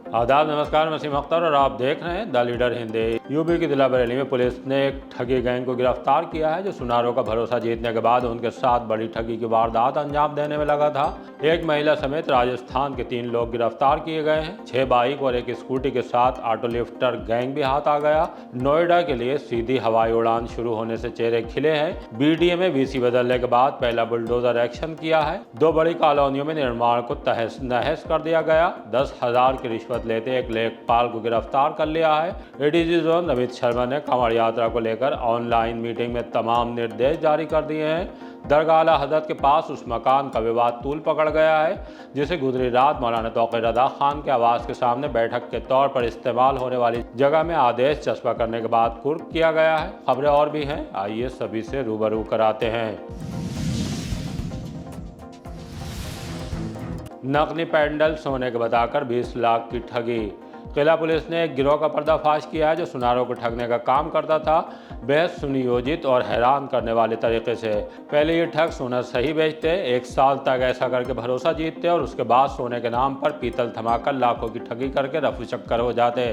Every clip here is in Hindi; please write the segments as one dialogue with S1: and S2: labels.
S1: आदाब, नमस्कार। वसीम अख्तर और आप देख रहे हैं द लीडर हिंदी। यूपी की जिला बरेली में पुलिस ने एक ठगी गैंग को गिरफ्तार किया है जो सुनारों का भरोसा जीतने के बाद उनके साथ बड़ी ठगी की वारदात अंजाम देने में लगा था। एक महिला समेत राजस्थान के 3 लोग गिरफ्तार किए गए हैं। 6 बाइक और एक स्कूटी के साथ ऑटो लिफ्टर गैंग भी हाथ आ गया। नोएडा के लिए सीधी हवाई उड़ान शुरू होने से चेहरे खिले हैं। बीडीए में वीसी बदलने के बाद पहला बुलडोजर एक्शन किया है। 2 बड़ी कॉलोनियों में निर्माण को तहस नहस कर दिया गया। 10,000 की रिश्वत लेते एक लेखपाल को गिरफ्तार कर लिया है। एडीजी जोन नमित शर्मा ने कांवड़ यात्रा को लेकर ऑनलाइन मीटिंग में तमाम निर्देश जारी कर दिए हैं। दरगाह आला हजरत के पास उस मकान का विवाद तूल पकड़ गया है जिसे गुजरी रात मौलाना तौक़ीर रज़ा खान के आवास के सामने बैठक के तौर पर इस्तेमाल होने वाली जगह में आदेश चस्पा करने के बाद कुर्क किया गया है। खबरें और भी हैं, आइए सभी से रूबरू कराते हैं। नकली पैंडल सोने के बताकर 20 लाख की ठगी। किला पुलिस ने एक गिरोह का पर्दाफाश किया है जो सुनारों को ठगने का काम करता था, बेहद सुनियोजित और हैरान करने वाले तरीके से। पहले ये ठग सोना सही बेचते, 1 साल तक ऐसा करके भरोसा जीतते और उसके बाद सोने के नाम पर पीतल थमाकर लाखों की ठगी करके रफू चक्कर हो जाते।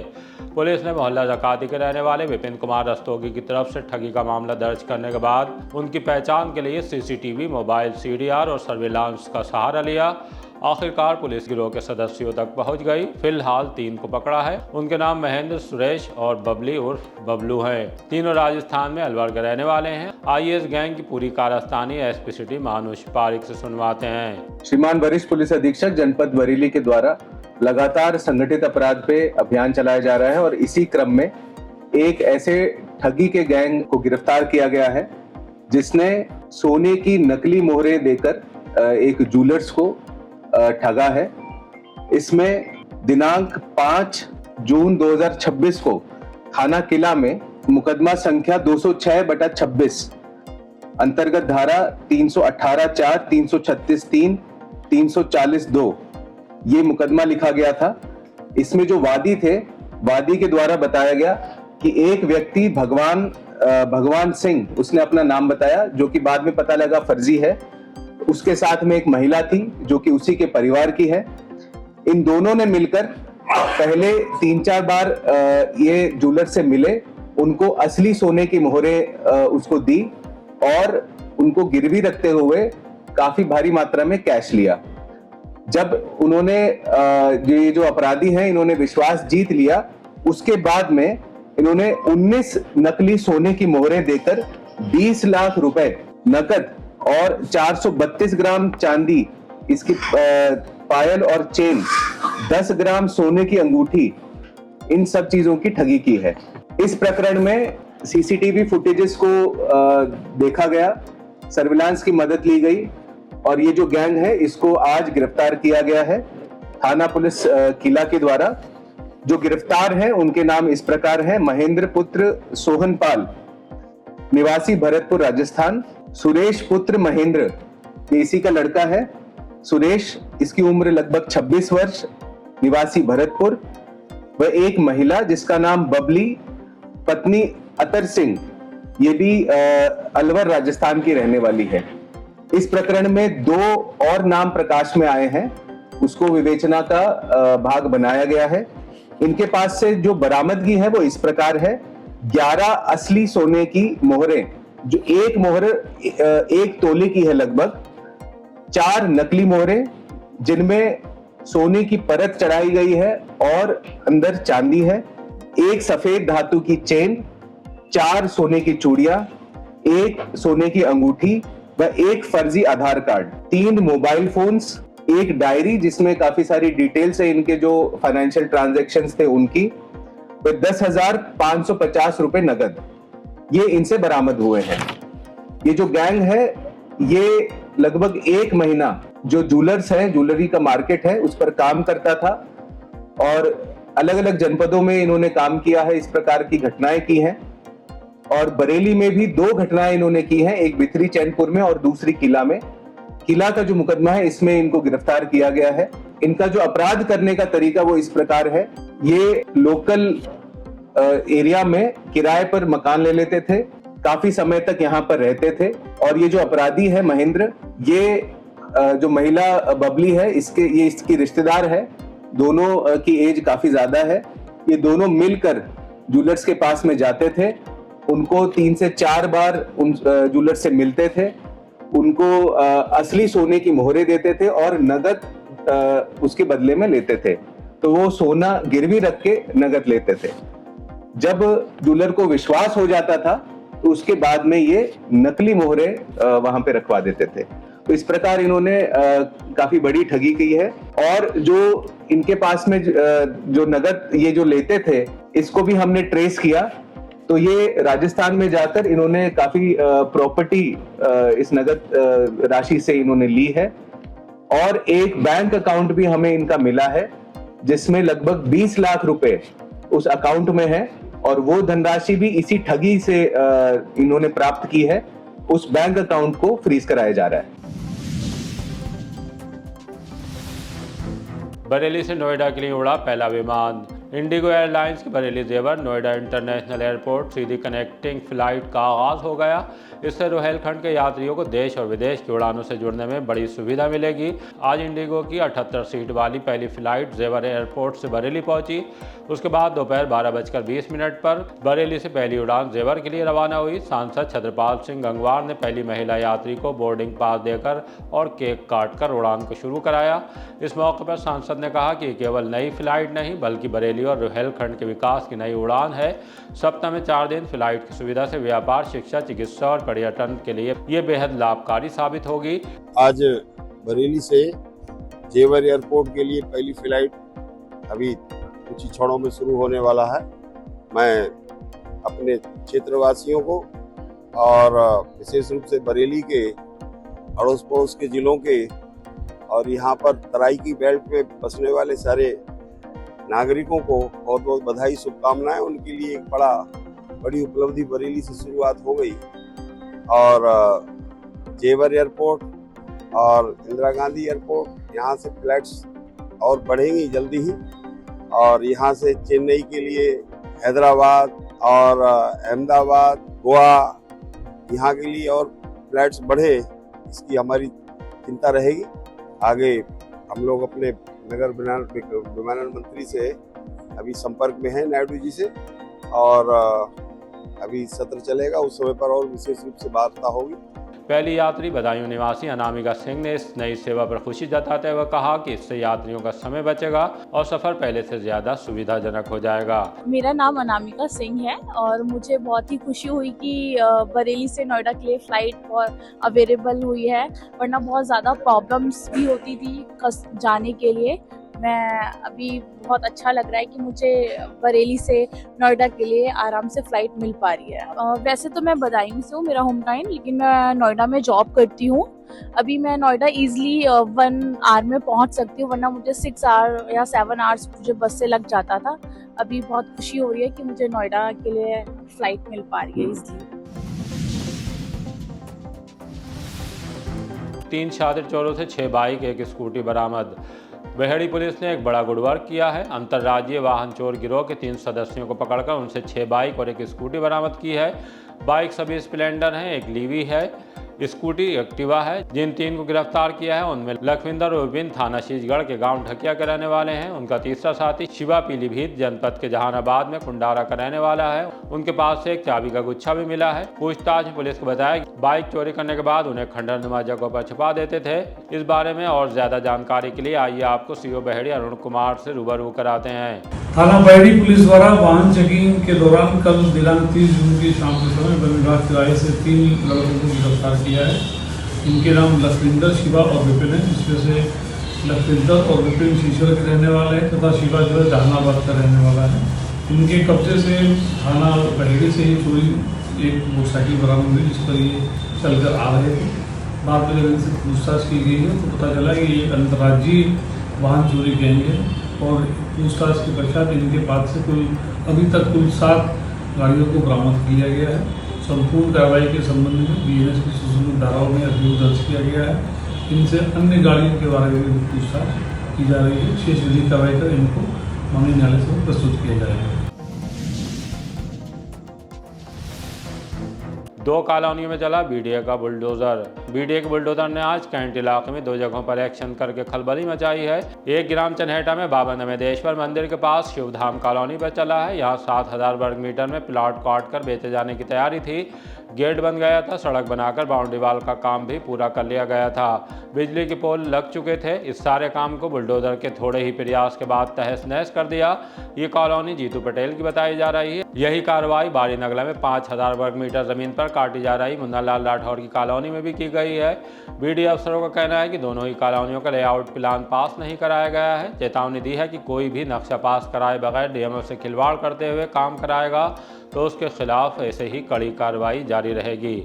S1: पुलिस ने मोहल्ला जकाती के रहने वाले विपिन कुमार रस्तोगी की तरफ से ठगी का मामला दर्ज करने के बाद उनकी पहचान के लिए सीसीटीवी, मोबाइल सीडीआर और सर्विलांस का सहारा लिया। आखिरकार पुलिस गिरोह के सदस्यों तक पहुंच गई। फिलहाल 3 को पकड़ा है। उनके नाम महेंद्र, सुरेश और बबली उर्फ बबलू हैं। तीनों राजस्थान में अलवर के रहने वाले हैं। आइए इस गैंग की पूरी कारस्तानी एसपी सिटी मानुष पारिक से सुनवाते हैं।
S2: श्रीमान वरिष्ठ पुलिस अधीक्षक जनपद बरेली के द्वारा लगातार संगठित अपराध पे अभियान चलाया जा रहा है और इसी क्रम में एक ऐसे ठगी के गैंग को गिरफ्तार किया गया है जिसने सोने की नकली मोहरें देकर एक ज्वेलर्स को ठगा है। इसमें दिनांक 5 जून 2026 को थाना किला में मुकदमा संख्या 206/26 अंतर्गत धारा 318(4), 336(3), 340(2) ये मुकदमा लिखा गया था। इसमें जो वादी थे, वादी के द्वारा बताया गया कि एक व्यक्ति भगवान सिंह, उसने अपना नाम बताया जो कि बाद में पता लगा फर्जी है। उसके साथ में एक महिला थी जो कि उसी के परिवार की है। इन दोनों ने मिलकर पहले 3-4 बार ये ज्वेलर से मिले, उनको असली सोने की मोहरें उसको दी और उनको गिरवी रखते हुए काफी भारी मात्रा में कैश लिया। जब उन्होंने ये जो अपराधी हैं इन्होंने विश्वास जीत लिया, उसके बाद में इन्होंने 19 नकली सोने की मोहरें देकर 20 लाख रुपए नकद और 432 ग्राम चांदी, इसकी पायल और चेन, 10 ग्राम सोने की अंगूठी, इन सब चीजों की ठगी की है। इस प्रकरण में सीसीटीवी फुटेजेस को देखा गया, सर्विलांस की मदद ली गई और ये जो गैंग है इसको आज गिरफ्तार किया गया है थाना पुलिस किला के द्वारा। जो गिरफ्तार हैं उनके नाम इस प्रकार हैं: महेंद्र पुत्र सोहनपाल, निवासी भरतपुर राजस्थान; सुरेश पुत्र महेंद्र, ये इसी का लड़का है। सुरेश, इसकी उम्र लगभग 26 वर्ष, निवासी भरतपुर। वह एक महिला जिसका नाम बबली, पत्नी अतर सिंह, ये भी अलवर राजस्थान की रहने वाली है। इस प्रकरण में 2 और नाम प्रकाश में आए हैं, उसको विवेचना का भाग बनाया गया है। इनके पास से जो बरामदगी है वो इस प्रकार है: 11 असली सोने की मोहरें, जो एक मोहर 1 तोले की है लगभग, 4 नकली मोहरें जिनमें सोने की परत चढ़ाई गई है और अंदर चांदी है, 1 सफेद धातु की चेन, 4 सोने की चूड़ियां, 1 सोने की अंगूठी व 1 फर्जी आधार कार्ड, 3 मोबाइल फोन्स, 1 डायरी जिसमें काफी सारी डिटेल्स है इनके जो फाइनेंशियल ट्रांजैक्शंस थे उनकी, व 10,550 रुपए नगद, ये इनसे बरामद हुए हैं। ये जो गैंग है ये लगभग 1 महीना जो ज्वेलर्स है, ज्वेलरी का मार्केट है, उस पर काम करता था और अलग अलग जनपदों में इन्होंने काम किया है। इस प्रकार की घटनाएं की हैं और बरेली में भी 2 घटनाएं इन्होंने की हैं, एक बिथरी चैनपुर में और दूसरी किला में। किला का जो मुकदमा है इसमें इनको गिरफ्तार किया गया है। इनका जो अपराध करने का तरीका वो इस प्रकार है: ये लोकल एरिया में किराए पर मकान ले लेते थे, काफी समय तक यहाँ पर रहते थे और ये जो अपराधी है महेंद्र, ये जो महिला बबली है ये इसकी रिश्तेदार है। दोनों की एज काफी ज्यादा है। ये दोनों मिलकर ज्वेलर्स के पास में जाते थे, उनको 3 से 4 बार उन ज्वेलर्स से मिलते थे, उनको असली सोने की मोहरें देते थे और नगद उसके बदले में लेते थे। तो वो सोना गिरवी रख के नगद लेते थे। जब ज्वेलर को विश्वास हो जाता था तो उसके बाद में ये नकली मोहरें वहां पे रखवा देते थे। तो इस प्रकार इन्होंने काफी बड़ी ठगी की है। और जो इनके पास में जो नगद ये जो लेते थे, इसको भी हमने ट्रेस किया। तो ये राजस्थान में जाकर इन्होंने काफी प्रॉपर्टी इस नगद राशि से इन्होंने ली है। और एक बैंक अकाउंट भी हमें इनका मिला है जिसमें लगभग 20 लाख रुपए उस अकाउंट में है, और वो धनराशि भी इसी ठगी से इन्होंने प्राप्त की है। उस बैंक अकाउंट को फ्रीज कराया जा रहा है।
S1: बरेली से नोएडा के लिए उड़ा पहला विमान। इंडिगो एयरलाइंस की बरेली जेवर नोएडा इंटरनेशनल एयरपोर्ट सीधी कनेक्टिंग फ्लाइट का आगाज हो गया। इससे रोहेलखंड के यात्रियों को देश और विदेश की उड़ानों से जुड़ने में बड़ी सुविधा मिलेगी। आज इंडिगो की 78 सीट वाली पहली फ्लाइट जेवर एयरपोर्ट से बरेली पहुंची। उसके बाद दोपहर 12:20 पर बरेली से पहली उड़ान जेवर के लिए रवाना हुई। सांसद छत्रपाल सिंह गंगवार ने पहली महिला यात्री को बोर्डिंग पास देकर और केक काटकर उड़ान को शुरू कराया। इस मौके पर सांसद ने कहा कि केवल नई फ्लाइट नहीं बल्कि बरेली और रोहेलखंड के विकास की नई उड़ान है। सप्ताह में 4 दिन फ्लाइट की सुविधा से व्यापार, शिक्षा, चिकित्सा और पर्यटन के लिए ये बेहद लाभकारी साबित होगी।
S3: आज बरेली से जेवर एयरपोर्ट के लिए पहली फ्लाइट अभी कुछ ही क्षणों में शुरू होने वाला है। मैं अपने क्षेत्रवासियों को और विशेष रूप से बरेली के अड़ोस पड़ोस के जिलों के और यहाँ पर तराई की बेल्ट पे बसने वाले सारे नागरिकों को बहुत बहुत बधाई, शुभकामनाएं। उनके लिए एक बड़ी उपलब्धि बरेली से शुरुआत हो गई और जेवर एयरपोर्ट और इंदिरा गांधी एयरपोर्ट, यहाँ से फ्लाइट्स और बढ़ेंगी जल्दी ही। और यहाँ से चेन्नई के लिए, हैदराबाद और अहमदाबाद, गोवा, यहाँ के लिए और फ्लाइट्स बढ़े, इसकी हमारी चिंता रहेगी। आगे हम लोग अपने नगर विमानन मंत्री से अभी संपर्क में हैं, नायडू जी से, और अभी सत्र चलेगा, उस समय पर और विशेष रूप से वार्ता होगी।
S1: पहली यात्री बदायूं निवासी अनामिका सिंह ने इस नई सेवा पर खुशी जताते हुए कहा कि इससे यात्रियों का समय बचेगा और सफर पहले से ज्यादा सुविधाजनक हो जाएगा।
S4: मेरा नाम अनामिका सिंह है और मुझे बहुत ही खुशी हुई कि बरेली से नोएडा के लिए फ्लाइट अवेलेबल हुई है, वरना बहुत ज़्यादा प्रॉब्लम्स भी होती थी जाने के लिए। मैं अभी बहुत अच्छा लग रहा है कि मुझे बरेली से नोएडा के लिए आराम से फ़्लाइट मिल पा रही है। वैसे तो मैं बदायूं से हूँ, मेरा होम टाउन, लेकिन मैं नोएडा में जॉब करती हूँ। अभी मैं नोएडा ईजिली 1 आवर में पहुँच सकती हूँ, वरना मुझे 6 आवर या 7 आवर्स मुझे बस से लग जाता था। अभी बहुत खुशी हो रही है कि मुझे नोएडा के लिए फ़्लाइट मिल पा रही है ईजिली।
S1: 3 शातिर चोरों से 6 बाइक, 1 स्कूटी बरामद। बेहड़ी पुलिस ने एक बड़ा गुड वर्क किया है। अंतर्राज्यीय वाहन चोर गिरोह के 3 सदस्यों को पकड़कर उनसे 6 बाइक और 1 स्कूटी बरामद की है। बाइक सभी स्प्लेंडर हैं, 1 लीवी है, स्कूटी एक्टिवा है। जिन 3 को गिरफ्तार किया है उनमें लखविंदर और विपिन थाना शीशगढ़ के गांव ढकिया के रहने वाले हैं। उनका तीसरा साथी शिवा पीलीभीत जनपद के जहानाबाद में कुंडारा का रहने वाला है। उनके पास से एक चाबी का गुच्छा भी मिला है। पूछताछ में पुलिस को बताया कि बाइक चोरी करने के बाद उन्हें खंडहरनुमा जगहों पर छुपा देते थे। इस बारे में और ज्यादा जानकारी के लिए आइए आपको सीओ बेहड़ी अरुण कुमार से रूबरू कराते हैं।
S5: थाना बेहड़ी पुलिस द्वारा वाहन चेकिंग के दौरान कल दिनांक 30 जून की शाम के समय वन विभाग किराए से 3 लड़कों को गिरफ्तार किया है। इनके नाम लखविंदर, शिवा और विपिन है, जिसमें से लखविंदर और विपिन शीशर के रहने वाले हैं तथा शिवा जो है जहानाबाद का रहने वाला है। इनके कब्जे से थाना बेहड़ी से ही चोरी एक मोटरसाइकिल बरामद हुई, जिस पर ये चलकर आ रहे थे। बाद में जब इनसे पूछताछ की गई है तो पता चला कि ये अंतर्राज्यीय वाहन चोरी गैंग है और पूछताछ के पश्चात इनके पास से अभी तक कुल 7 गाड़ियों को बरामद किया गया है। संपूर्ण कार्रवाई के संबंध में BNS की संशोधित धाराओं में अभियोग दर्ज किया गया है। इनसे अन्य गाड़ियों के बारे में भी पूछताछ की जा रही है। शेष विधिक कार्रवाई कर इनको माननीय न्यायालय से प्रस्तुत किया जाएगा।
S1: 2 कॉलोनियों में चला बीडीए का बुलडोजर। बीडीए के बुलडोजर ने आज कैंट इलाके में 2 जगहों पर एक्शन करके खलबली मचाई है। एक ग्राम चनहेटा में बाबा नवेदेश्वर मंदिर के पास शिवधाम कॉलोनी पर चला है। यहाँ 7000 वर्ग मीटर में प्लॉट काट कर बेचे जाने की तैयारी थी। गेट बन गया था, सड़क बनाकर बाउंड्री वाल का काम भी पूरा कर लिया गया था, बिजली के पोल लग चुके थे। इस सारे काम को बुलडोजर के थोड़े ही प्रयास के बाद तहस नहस कर दिया। ये कॉलोनी जीतू पटेल की बताई जा रही है। यही कार्रवाई बारी नगला में 5000 वर्ग मीटर जमीन पर काटी जा रही मुन्ना लाल राठौर की कॉलोनी में भी की गई है। बीडीए अफसरों का कहना है कि दोनों ही कॉलोनियों का लेआउट प्लान पास नहीं कराया गया है। चेतावनी दी है कि कोई भी नक्शा पास कराए बगैर डीएमओ से खिलवाड़ करते हुए काम कराएगा तो उसके खिलाफ ऐसे ही कड़ी कार्रवाई जारी रहेगी।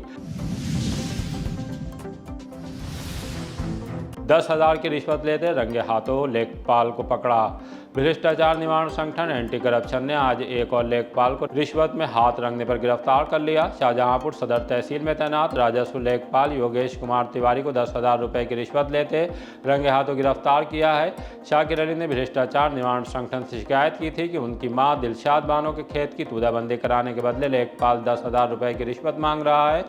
S1: 10,000 की रिश्वत लेते रंगे हाथों लेखपाल को पकड़ा। भ्रष्टाचार निवारण संगठन एंटी करप्शन ने आज एक और लेखपाल को रिश्वत में हाथ रंगने पर गिरफ्तार कर लिया। शाहजहांपुर सदर तहसील में तैनात राजस्व लेखपाल योगेश कुमार तिवारी को 10,000 रुपये की रिश्वत लेते रंगे हाथों गिरफ्तार किया है। शाकिर अली ने भ्रष्टाचार निवारण संगठन से शिकायत की थी कि उनकी मां दिलशाद बानो के खेत की तूदाबंदी कराने के बदले लेखपाल 10,000 रुपये की रिश्वत मांग रहा है।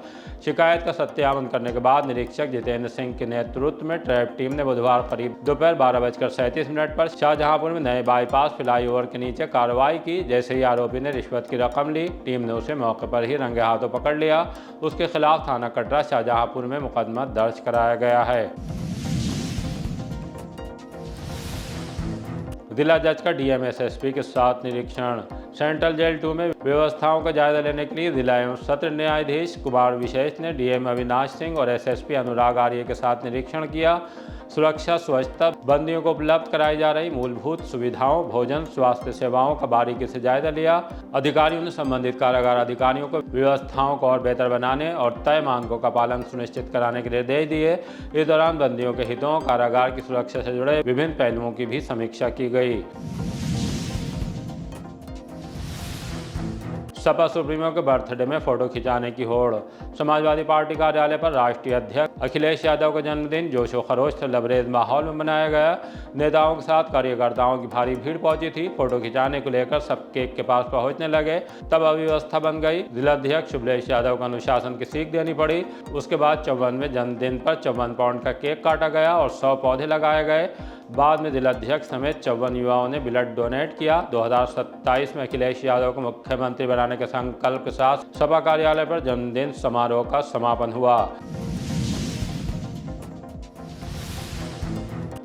S1: शिकायत का सत्यापन करने के बाद निरीक्षक जितेंद्र सिंह के नेतृत्व में ट्रैप टीम ने बुधवार करीब दोपहर 12:37 पर शाहजहांपुर में नए बाईपास फ्लाईओवर के नीचे कार्रवाई की। जैसे ही आरोपी ने रिश्वत की रकम ली, टीम ने उसे मौके पर ही रंगे हाथों पकड़ लिया। उसके खिलाफ थाना कटरा शाहजहांपुर में मुकदमा दर्ज कराया गया है। जिला जज का डीएम एसएसपी के साथ निरीक्षण। सेंट्रल जेल 2 में व्यवस्थाओं का जायजा लेने के लिए जिला एवं सत्र न्यायाधीश कुमार विशेष ने डीएम अविनाश सिंह और एसएसपी अनुराग आर्य के साथ निरीक्षण किया। सुरक्षा, स्वच्छता, बंदियों को उपलब्ध कराई जा रही मूलभूत सुविधाओं, भोजन, स्वास्थ्य सेवाओं का बारीकी से जायजा लिया। अधिकारियों ने संबंधित कारागार अधिकारियों को व्यवस्थाओं को और बेहतर बनाने और तय मानकों का पालन सुनिश्चित कराने के निर्देश दिए। इस दौरान बंदियों के हितों, कारागार की सुरक्षा से जुड़े विभिन्न पहलुओं की भी समीक्षा की गई। सपा सुप्रीमो के बर्थडे में फोटो खिंचाने की होड़। समाजवादी पार्टी कार्यालय पर राष्ट्रीय अध्यक्ष अखिलेश यादव का जन्मदिन जोशो खरोश से लबरेज माहौल में मनाया गया। नेताओं के साथ कार्यकर्ताओं की भारी भीड़ पहुंची थी। फोटो खिंचाने को लेकर सब केक के पास पहुंचने लगे, तब अव्यवस्था बन गई। जिलाध्यक्ष शुभलेश यादव को अनुशासन की सीख देनी पड़ी। उसके बाद 54वें जन्मदिन पर 54 पाउंड का केक काटा गया और 100 पौधे लगाए गए। बाद में जिलाध्यक्ष समेत 54 युवाओं ने ब्लड डोनेट किया। 2027 में अखिलेश यादव को मुख्यमंत्री बनाने के संकल्प के साथ सपा कार्यालय पर जन्मदिन समारोह का समापन हुआ।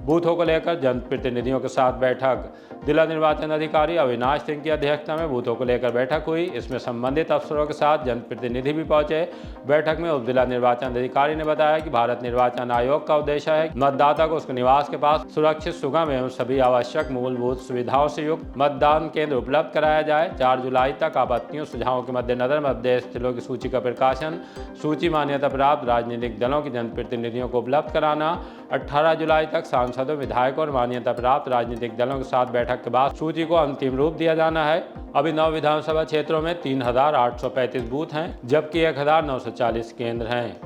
S1: बूथों को लेकर जनप्रतिनिधियों के साथ बैठक। जिला निर्वाचन अधिकारी अविनाश सिंह की अध्यक्षता में बूथों को लेकर बैठक हुई। इसमें संबंधित अफसरों के साथ जनप्रतिनिधि भी पहुंचे। बैठक में उप जिला निर्वाचन अधिकारी ने बताया कि भारत निर्वाचन आयोग का उद्देश्य है मतदाता को उसके निवास के पास सुरक्षित, सुगम एवं सभी आवश्यक मूलभूत सुविधाओं से युक्त मतदान केंद्र उपलब्ध कराया जाए। 4 जुलाई तक आपत्तियों सुझावों के मद्देनजर मतदेय स्थलों की सूची का प्रकाशन, सूची मान्यता प्राप्त राजनीतिक दलों के जनप्रतिनिधियों को उपलब्ध कराना। 18 जुलाई तक सांसदों, विधायकों और मान्यता प्राप्त राजनीतिक दलों के साथ बैठक के बाद सूची को अंतिम रूप दिया जाना है। अभी 9 विधानसभा क्षेत्रों में 3,835 बूथ हैं, जबकि 1,940 केंद्र हैं।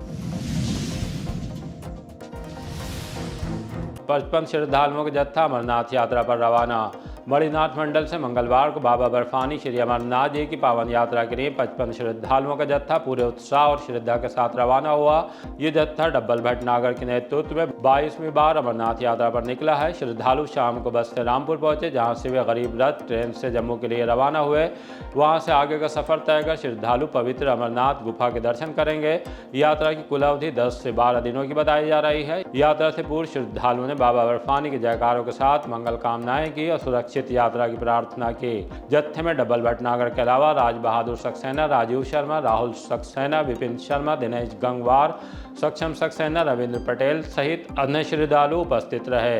S1: 55 श्रद्धालुओं का जत्था अमरनाथ यात्रा पर रवाना। मणिनाथ मंडल से मंगलवार को बाबा बर्फानी श्री अमरनाथ जी की पावन यात्रा के लिए 55 श्रद्धालुओं का जत्था पूरे उत्साह और श्रद्धा के साथ रवाना हुआ। ये जत्था डब्बल भटनागर के नेतृत्व में 22वीं बार अमरनाथ यात्रा पर निकला है। श्रद्धालु शाम को बस से रामपुर पहुंचे, जहां से वे गरीब रथ ट्रेन से जम्मू के लिए रवाना हुए। वहां से आगे का सफर तय कर श्रद्धालु पवित्र अमरनाथ गुफा के दर्शन करेंगे। यात्रा की कुल अवधि 10 से 12 दिनों की बताई जा रही है। यात्रा से पूर्व श्रद्धालुओं ने बाबा बर्फानी के जयकारों के साथ मंगल कामनाएं की और सुरक्षित यात्रा की प्रार्थना की। जत्थे में डबल भटनागर के अलावा राज बहादुर सक्सेना, राजीव शर्मा, राहुल सक्सेना, विपिन शर्मा, दिनेश गंगवार, सक्षम सक्सेना, रविंद्र पटेल सहित अन्य श्रद्धालु उपस्थित रहे।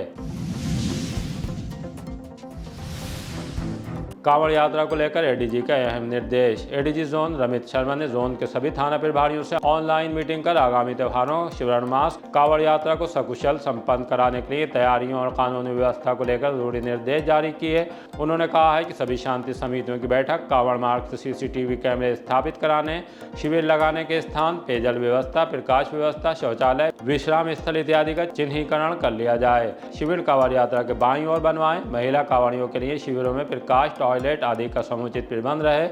S1: कांवड़ यात्रा को लेकर एडीजी का अहम निर्देश। एडीजी जोन रमित शर्मा ने जोन के सभी थाना प्रभारियों से ऑनलाइन मीटिंग कर आगामी त्योहारों, श्रावण मास, कांवड़ यात्रा को सकुशल संपन्न कराने के लिए तैयारियों और कानूनी व्यवस्था को लेकर जरूरी निर्देश जारी किए। उन्होंने कहा है कि सभी शांति समितियों की बैठक, कांवड़ मार्ग से CCTV कैमरे स्थापित कराने, शिविर लगाने के स्थान, पेयजल व्यवस्था, प्रकाश व्यवस्था, शौचालय, विश्राम स्थल इत्यादि का चिन्हीकरण कर लिया जाए। शिविर कांवड़ यात्रा के बाईं ओर बनवाएं। महिला कांवड़ियों के लिए शिविरों में प्रकाश टॉयलेट आदि का समुचित प्रबंध रहे।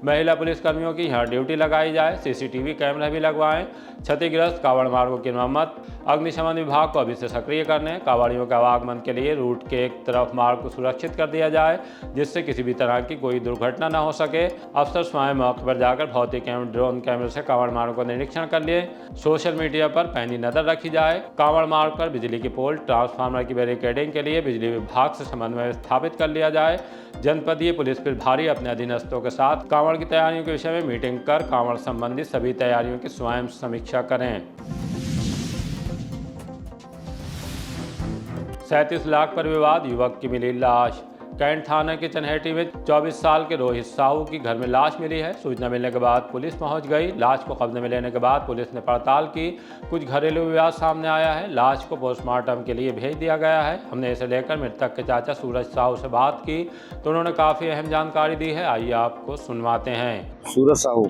S1: महिला पुलिसकर्मियों की यहाँ ड्यूटी लगाई जाए। सीसीटीवी कैमरा भी लगवाएं। क्षतिग्रस्त कावड़ मार्गों की मरम्मत, अग्निशमन विभाग को अभी से सक्रिय करने, कावड़ियों के आवागमन के लिए रूट के एक तरफ मार्ग को सुरक्षित कर दिया जाए जिससे किसी भी तरह की कोई दुर्घटना न हो सके। अफसर स्वयं मौके पर जाकर भौतिक एवं ड्रोन कैमरे से कावड़ मार्ग का निरीक्षण कर लिए। सोशल मीडिया पर पैनी नजर रखी जाए। कावड़ मार्ग पर बिजली की पोल, ट्रांसफार्मर की बैरिकेडिंग के लिए बिजली विभाग से समन्वय स्थापित कर लिया जाए। जनपदीय पुलिस प्रभारी अपने अधीनस्थों के साथ कांवड़ की तैयारियों के विषय में मीटिंग कर कांवड़ संबंधी सभी तैयारियों की स्वयं समीक्षा करें। 37 लाख पर विवाद, युवक की मिली लाश। कैंट थाना के चनहेटी में 24 साल के रोहित साहू की घर में लाश मिली है। सूचना मिलने के बाद पुलिस पहुंच गई। लाश को कब्जे में लेने के बाद पुलिस ने पड़ताल की। कुछ घरेलू विवाद सामने आया है। लाश को पोस्टमार्टम के लिए भेज दिया गया है। हमने इसे लेकर मृतक के चाचा सूरज साहू से बात की तो उन्होंने काफ़ी अहम जानकारी दी है। आइए आपको सुनवाते हैं।
S6: सूरज साहू,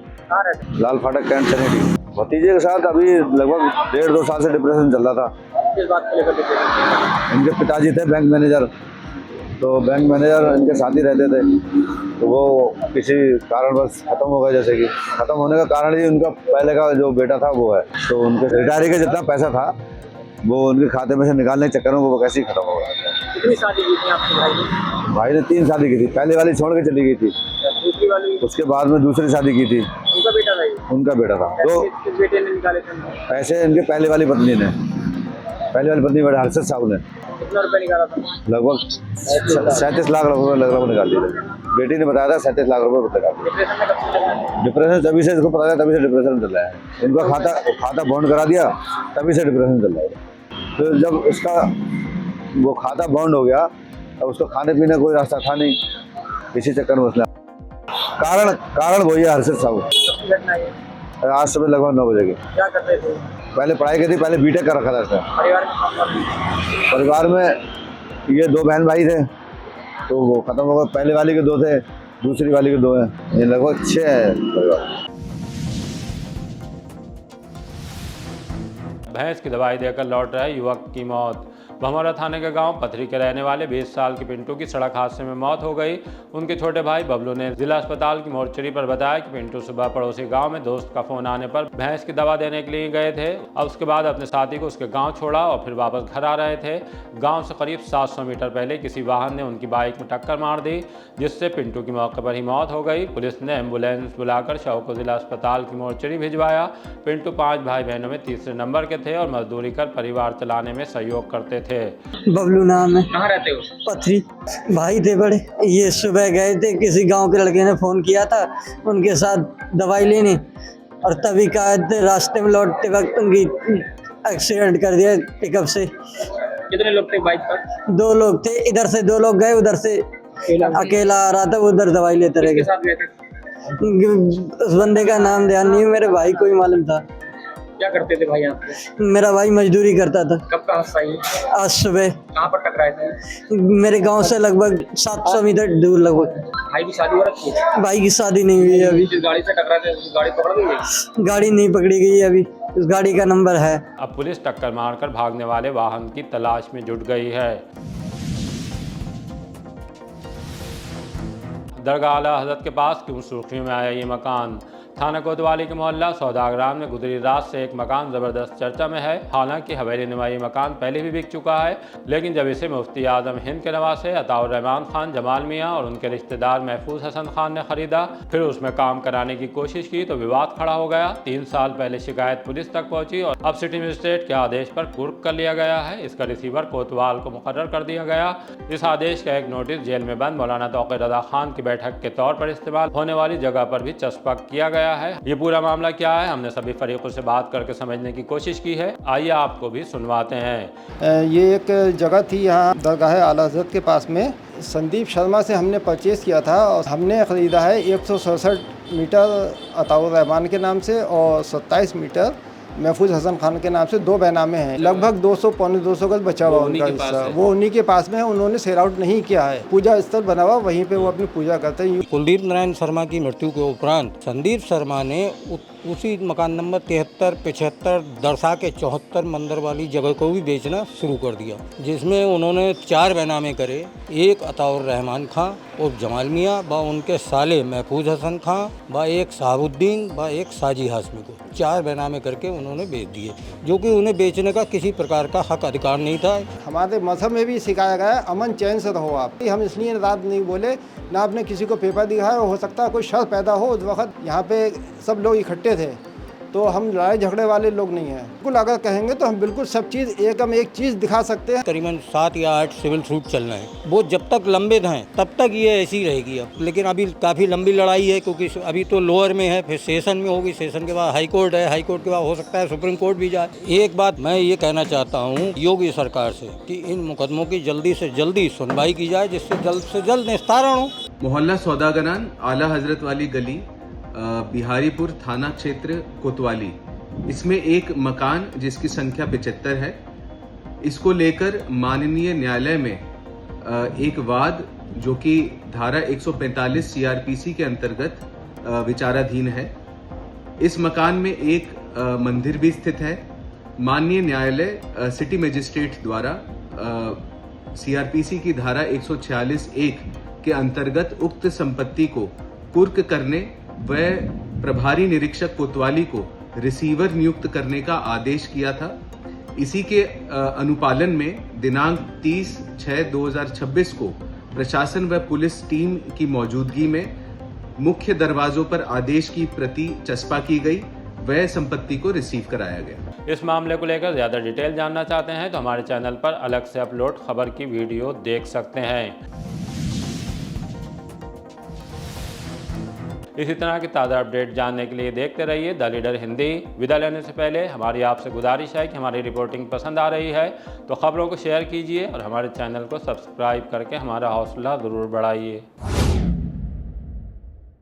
S6: लाल फाटक कैंट चनहेटी। भतीजे के साथ अभी लगभग 1.5-2 साल से डिप्रेशन चल रहा था।
S7: किस बात को लेकर?
S6: इनके पिताजी थे बैंक मैनेजर, तो बैंक मैनेजर इनके साथ ही रहते थे, तो वो किसी कारणवश खत्म हो गए। जैसे कि खत्म होने का कारण ही उनका पहले का जो बेटा था वो है, तो उनके रिटायरी का जितना पैसा था वो उनके खाते में से निकालने के चक्कर में वो कैसे ही खत्म हो गया।
S7: कितनी शादी की थी आपके भाई ने?
S6: भाई ने 3 शादी की थी। पहले वाली छोड़ के चली गई थी,
S7: दूसरी वाली?
S6: उसके बाद में दूसरी शादी की थी।
S7: उनका बेटा था ये?
S6: उनका बेटा था। तो
S7: किस बेटे ने निकाले थे?
S6: पैसे इनके पहले वाली पत्नी ने, बेटा हर्षद साहू ने
S7: कितना रुपए निकाला था?
S6: लगभग 37 लाख रुपए लगभग निकाल दिए थे। बेटी ने बताया था 37 लाख रुपए निकाल दिए।
S7: डिप्रेशन में कब से चल रहा है?
S6: डिप्रेशन तभी से इसको पता था, तभी से डिप्रेशन चल रहा है। इनका खाता बॉन्ड करा दिया, तभी से डिप्रेशन चल रहा है। तो जब उसका वो खाता बॉन्ड हो गया तब उसको खाने पीने कोई रास्ता था नहीं, इसी चक्कर में उसने कारण वही है हर्षद साहू।
S7: घटना है?
S6: आज सुबह लगभग 9 बजे के।
S7: क्या करते थे?
S6: पहले पढ़ाई की थी, पहले बीटेक कर रखा था इसने।
S7: परिवार में काम करते थे?
S6: परिवार में ये 2 बहन भाई थे, तो वो खत्म हो गए। पहले वाली के 2 थे, दूसरी वाली के 2 हैं, ये लगभग 6 है परिवार।
S1: भैंस की दवाई देकर लौट रहे युवक की मौत। भमौरा थाने के गांव पथरी के रहने वाले 20 साल के पिंटू की सड़क हादसे में मौत हो गई। उनके छोटे भाई बबलू ने जिला अस्पताल की मोर्चरी पर बताया कि पिंटू सुबह पड़ोसी गांव में दोस्त का फोन आने पर भैंस की दवा देने के लिए गए थे और उसके बाद अपने साथी को उसके गांव छोड़ा और फिर वापस घर आ रहे थे। गांव से करीब 700 मीटर पहले किसी वाहन ने उनकी बाइक में टक्कर मार दी, जिससे पिंटू की मौके पर ही मौत हो गई। पुलिस ने एम्बुलेंस बुलाकर शव को जिला अस्पताल की मोर्चरी भिजवाया। पिंटू 5 भाई बहनों में तीसरे नंबर के थे और मजदूरी कर परिवार चलाने में सहयोग करते थे।
S7: बबलू नाम है। कहाँ रहते हो? पथरी। भाई थे बड़े, ये सुबह गए थे, किसी गांव के लड़के ने फोन किया था उनके साथ दवाई लेने, और तभी कहा थे रास्ते में लौटते वक्त उनकी एक्सीडेंट कर दिया पिकअप से। कितने लोग थे बाइक पर? 2 लोग थे, इधर से 2 लोग गए, उधर से अकेला आ रहा था, वो उधर दवाई लेते रह गए। उस बंदे का नाम ध्यान नहीं, मेरे भाई को ही मालूम था। क्या करते थे भाई आप? मेरा भाई मजदूरी करता था। कब का हादसा है? आज सुबह। कहाँ पर टकराए थे? मेरे गांव से लगभग 700 मीटर दूर लगभग। भाई की शादी हो रखी है? भाई की शादी नहीं हुई है अभी। जिस गाड़ी से टकराए थे उस गाड़ी पकड़ गई है? गाड़ी नहीं पकड़ी गई है अभी, उस गाड़ी का नंबर है।
S1: अब पुलिस टक्कर मारकर भागने वाले वाहन की तलाश में जुट गई है। दरगाह आला हजरत के पास क्यों सुर्खियों में आया ये मकान? थाना कोतवाली के मोहल्ला सौदाग्राम में गुजरी रात से एक मकान ज़बरदस्त चर्चा में है। हालांकि हवेली नुमा ये मकान पहले भी बिक चुका है, लेकिन जब इसे मुफ्ती आजम हिंद के नवासे अताउर रहमान खान जमाल मियाँ और उनके रिश्तेदार महफूज हसन खान ने खरीदा, फिर उसमें काम कराने की कोशिश की तो विवाद खड़ा हो गया। 3 साल पहले शिकायत पुलिस तक पहुंची और अब सिटी मजिस्ट्रेट के आदेश पर कुर्क कर लिया गया है। इसका रिसीवर कोतवाल को मुकर्रर कर दिया गया। इस आदेश का एक नोटिस जेल में बंद मौलाना तौक़ीर रज़ा खान की बैठक के तौर पर इस्तेमाल होने वाली जगह पर भी चस्पा किया गया है। ये पूरा मामला क्या है, हमने सभी फरीकों से बात करके समझने की कोशिश की है। आइए आपको भी सुनवाते हैं।
S8: ये एक जगह थी यहाँ दरगाह आला हज़रत के पास में, संदीप शर्मा से हमने परचेज़ किया था और हमने ख़रीदा है 167 मीटर अताउर रहमान के नाम से और 27 मीटर महफूज हसन खान के नाम से 2 बैनामे हैं। लगभग 200 पौने 200 गज बचा हुआ उनका हिस्सा, वो उन्हीं के पास में है। उन्होंने सेल आउट नहीं किया है, पूजा स्थल बना हुआ, वहीं पे वो अपनी पूजा करते हैं।
S9: कुलदीप नारायण शर्मा की मृत्यु के उपरांत संदीप शर्मा ने उसी मकान नंबर 73, 75, दरसा के 74 मंदिर वाली जगह को भी बेचना शुरू कर दिया, जिसमें उन्होंने 4 बैनामे करे। एक अताउर रहमान खां और जमाल मियाँ व उनके साले महफूज हसन खां व एक साहबुद्दीन व एक साजी हाशमी को 4 बैनामे करके उन्होंने बेच दिए, जो कि उन्हें बेचने का किसी प्रकार का हक अधिकार नहीं था।
S8: हमारे मजहब में भी सिखाया गया है अमन चैन से रहो आप। हम इसलिए रात नहीं बोले, ना आपने किसी को पेपर दिखाया। हो सकता है कोई शर पैदा हो, उस वक्त यहाँ पे सब लोग इकट्ठे थे, तो हम लड़ाई झगड़े वाले लोग नहीं हैं। बिल्कुल अगर कहेंगे तो हम बिल्कुल सब चीज़ एक चीज़ दिखा सकते हैं।
S9: करीबन 7 या 8 सिविल सूट चल रहे हैं, वो जब तक लंबित हैं तब तक ये ऐसी रहेगी अब। लेकिन अभी काफ़ी लंबी लड़ाई है, क्योंकि अभी तो लोअर में है, फिर सेशन में होगी, सेशन के बाद हाई कोर्ट है, हाई कोर्ट के बाद हो सकता है सुप्रीम कोर्ट भी जाए। एक बात मैं ये कहना चाहता हूँ योगी सरकार से कि इन मुकदमों की जल्दी से जल्दी सुनवाई की जाए, जिससे जल्द से जल्द निस्तारण हो।
S2: मोहल्ला सौदागरान, आला हजरत वाली गली, बिहारीपुर थाना क्षेत्र कोतवाली, इसमें एक मकान जिसकी संख्या 75 है, इसको लेकर माननीय न्यायालय में एक वाद जो कि धारा 145 सीआरपीसी के अंतर्गत विचाराधीन है। इस मकान में एक मंदिर भी स्थित है। माननीय न्यायालय सिटी मजिस्ट्रेट द्वारा सीआरपीसी की धारा 146(1) के अंतर्गत उक्त संपत्ति को कुर्क करने व प्रभारी निरीक्षक कोतवाली को रिसीवर नियुक्त करने का आदेश किया था। इसी के अनुपालन में दिनांक 30/6/2026 को प्रशासन व पुलिस टीम की मौजूदगी में मुख्य दरवाजों पर आदेश की प्रति चस्पा की गई, वह संपत्ति को रिसीव कराया गया।
S1: इस मामले को लेकर ज़्यादा डिटेल जानना चाहते हैं तो हमारे चैनल पर अलग से अपलोड खबर की वीडियो देख सकते हैं। इसी तरह की ताज़ा अपडेट जानने के लिए देखते रहिए द लीडर हिंदी। विदा लेने से पहले हमारी आपसे गुजारिश है कि हमारी रिपोर्टिंग पसंद आ रही है तो खबरों को शेयर कीजिए और हमारे चैनल को सब्सक्राइब करके हमारा हौसला ज़रूर बढ़ाइए।